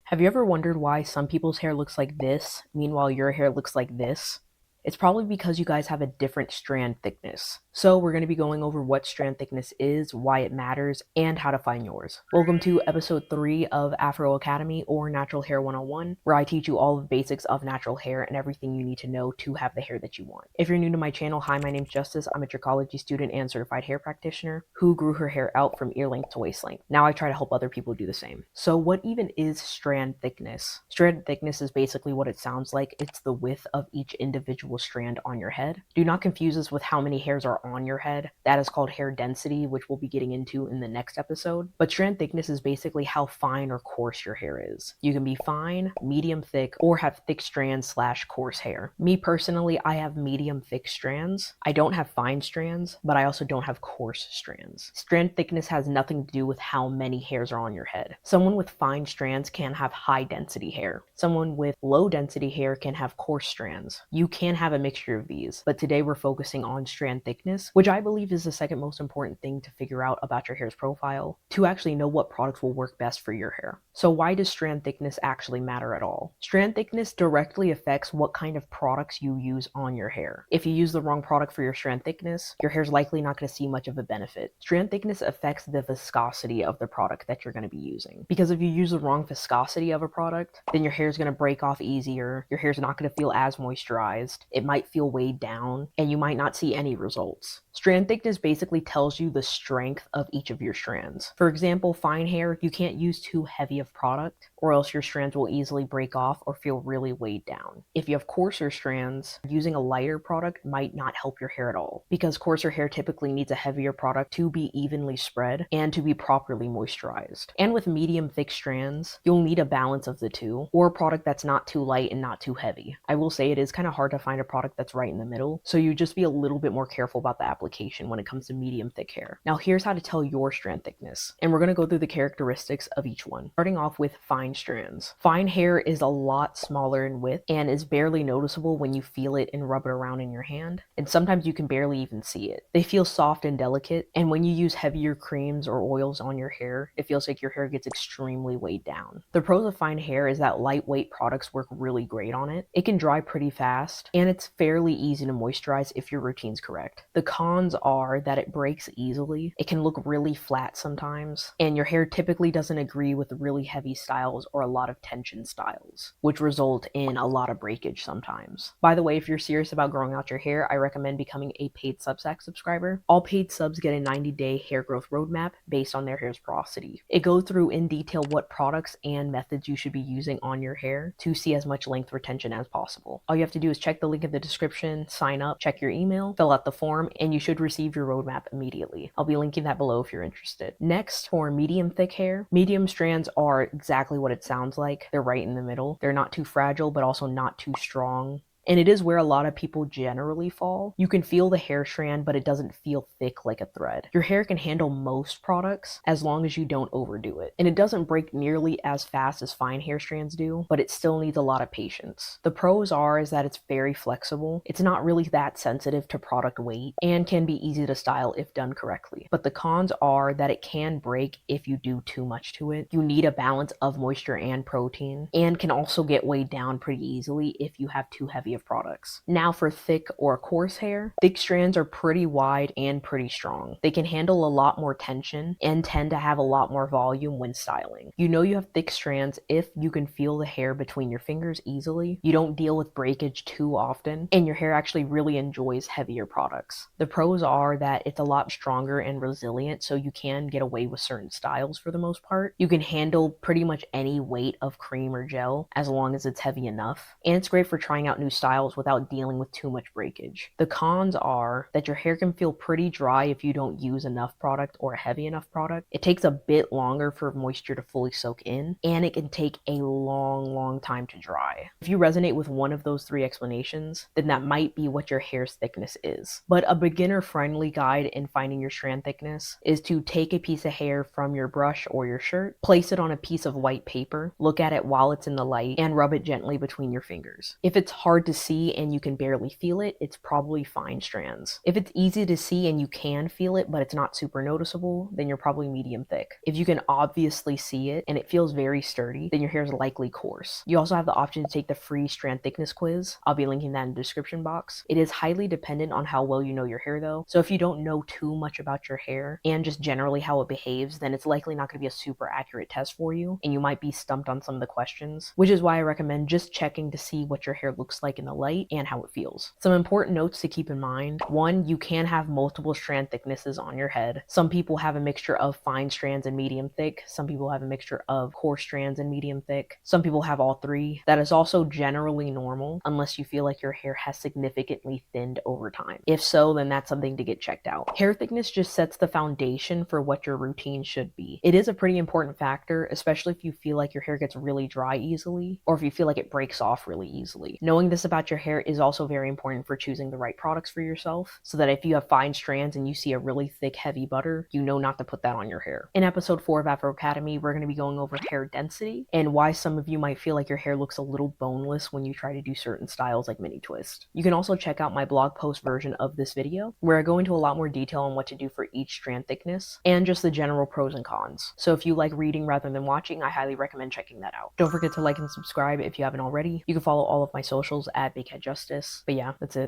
Have you ever wondered why some people's hair looks like this, meanwhile your hair looks like this? It's probably because you guys have a different strand thickness. So we're going to be going over what strand thickness is, why it matters, and how to find yours. Welcome to episode 3 of Afro Academy, or Natural Hair 101, where I teach you all the basics of natural hair and everything you need to know to have the hair that you want. If you're new to my channel, hi, my name's Justice. I'm a trichology student and certified hair practitioner who grew her hair out from ear length to waist length. Now I try to help other people do the same. So what even is strand thickness? Strand thickness is basically what it sounds like. It's the width of each individual strand on your head. Do not confuse this with how many hairs are on your head. That is called hair density, which we'll be getting into in the next episode. But strand thickness is basically how fine or coarse your hair is. You can be fine, medium thick, or have thick strands / coarse hair. Me personally, I have medium thick strands. I don't have fine strands, but I also don't have coarse strands. Strand thickness has nothing to do with how many hairs are on your head. Someone with fine strands can have high density hair. Someone with low density hair can have coarse strands. You can have a mixture of these, but today we're focusing on strand thickness, which I believe is the second most important thing to figure out about your hair's profile to actually know what products will work best for your hair. So why does strand thickness actually matter at all? Strand thickness directly affects what kind of products you use on your hair. If you use the wrong product for your strand thickness, your hair's likely not going to see much of a benefit. Strand thickness affects the viscosity of the product that you're going to be using. Because if you use the wrong viscosity of a product, then your hair's going to break off easier, your hair's not going to feel as moisturized, it might feel weighed down, and you might not see any results. Strand thickness basically tells you the strength of each of your strands. For example, fine hair, you can't use too heavy of product, or else your strands will easily break off or feel really weighed down. If you have coarser strands, using a lighter product might not help your hair at all, because coarser hair typically needs a heavier product to be evenly spread and to be properly moisturized. And with medium thick strands, you'll need a balance of the two, or a product that's not too light and not too heavy. I will say it is kind of hard to find a product that's right in the middle, so you just be a little bit more careful about the application when it comes to medium thick hair. Now here's how to tell your strand thickness, and we're going to go through the characteristics of each one, starting off with fine strands. Fine hair is a lot smaller in width and is barely noticeable when you feel it and rub it around in your hand, and sometimes you can barely even see it. They feel soft and delicate, and when you use heavier creams or oils on your hair, it feels like your hair gets extremely weighed down. The pros of fine hair is that lightweight products work really great on it. It can dry pretty fast, and it's fairly easy to moisturize if your routine's correct. The cons are that it breaks easily, it can look really flat sometimes, and your hair typically doesn't agree with really heavy styles or a lot of tension styles, which result in a lot of breakage sometimes. By the way, if you're serious about growing out your hair, I recommend becoming a paid Substack subscriber. All paid subs get a 90-day hair growth roadmap based on their hair's porosity. It goes through in detail what products and methods you should be using on your hair to see as much length retention as possible. All you have to do is check the link in the description, sign up, check your email, fill out the form, and you should receive your roadmap immediately. I'll be linking that below if you're interested. Next, for medium thick hair, medium strands are exactly what it sounds like. They're right in the middle. They're not too fragile, but also not too strong. And it is where a lot of people generally fall. You can feel the hair strand, but it doesn't feel thick like a thread. Your hair can handle most products as long as you don't overdo it. And it doesn't break nearly as fast as fine hair strands do, but it still needs a lot of patience. The pros is that it's very flexible. It's not really that sensitive to product weight and can be easy to style if done correctly. But the cons are that it can break if you do too much to it. You need a balance of moisture and protein, and can also get weighed down pretty easily if you have too heavy of products. Now for thick or coarse hair, thick strands are pretty wide and pretty strong. They can handle a lot more tension and tend to have a lot more volume when styling. You know you have thick strands if you can feel the hair between your fingers easily, you don't deal with breakage too often, and your hair actually really enjoys heavier products. The pros are that it's a lot stronger and resilient, so you can get away with certain styles for the most part. You can handle pretty much any weight of cream or gel as long as it's heavy enough, and it's great for trying out new styles without dealing with too much breakage. The cons are that your hair can feel pretty dry if you don't use enough product or a heavy enough product. It takes a bit longer for moisture to fully soak in, and it can take a long time to dry. If you resonate with one of those three explanations, then that might be what your hair's thickness is. But a beginner-friendly guide in finding your strand thickness is to take a piece of hair from your brush or your shirt, place it on a piece of white paper, look at it while it's in the light, and rub it gently between your fingers. If it's hard to see and you can barely feel it, it's probably fine strands. If it's easy to see and you can feel it, but it's not super noticeable, then you're probably medium thick. If you can obviously see it and it feels very sturdy, then your hair is likely coarse. You also have the option to take the free strand thickness quiz. I'll be linking that in the description box. It is highly dependent on how well you know your hair though. So if you don't know too much about your hair and just generally how it behaves, then it's likely not going to be a super accurate test for you, and you might be stumped on some of the questions, which is why I recommend just checking to see what your hair looks like in the light and how it feels. Some important notes to keep in mind. One, you can have multiple strand thicknesses on your head. Some people have a mixture of fine strands and medium thick. Some people have a mixture of coarse strands and medium thick. Some people have all three. That is also generally normal unless you feel like your hair has significantly thinned over time. If so, then that's something to get checked out. Hair thickness just sets the foundation for what your routine should be. It is a pretty important factor, especially if you feel like your hair gets really dry easily, or if you feel like it breaks off really easily. Knowing this about your hair is also very important for choosing the right products for yourself, so that if you have fine strands and you see a really thick, heavy butter, you know not to put that on your hair. In episode 4 of Afro Academy, we're going to be going over hair density and why some of you might feel like your hair looks a little boneless when you try to do certain styles like mini twist. You can also check out my blog post version of this video, where I go into a lot more detail on what to do for each strand thickness and just the general pros and cons. So if you like reading rather than watching, I highly recommend checking that out. Don't forget to like and subscribe if you haven't already. You can follow all of my socials at BigHeadJustice. But yeah, that's it.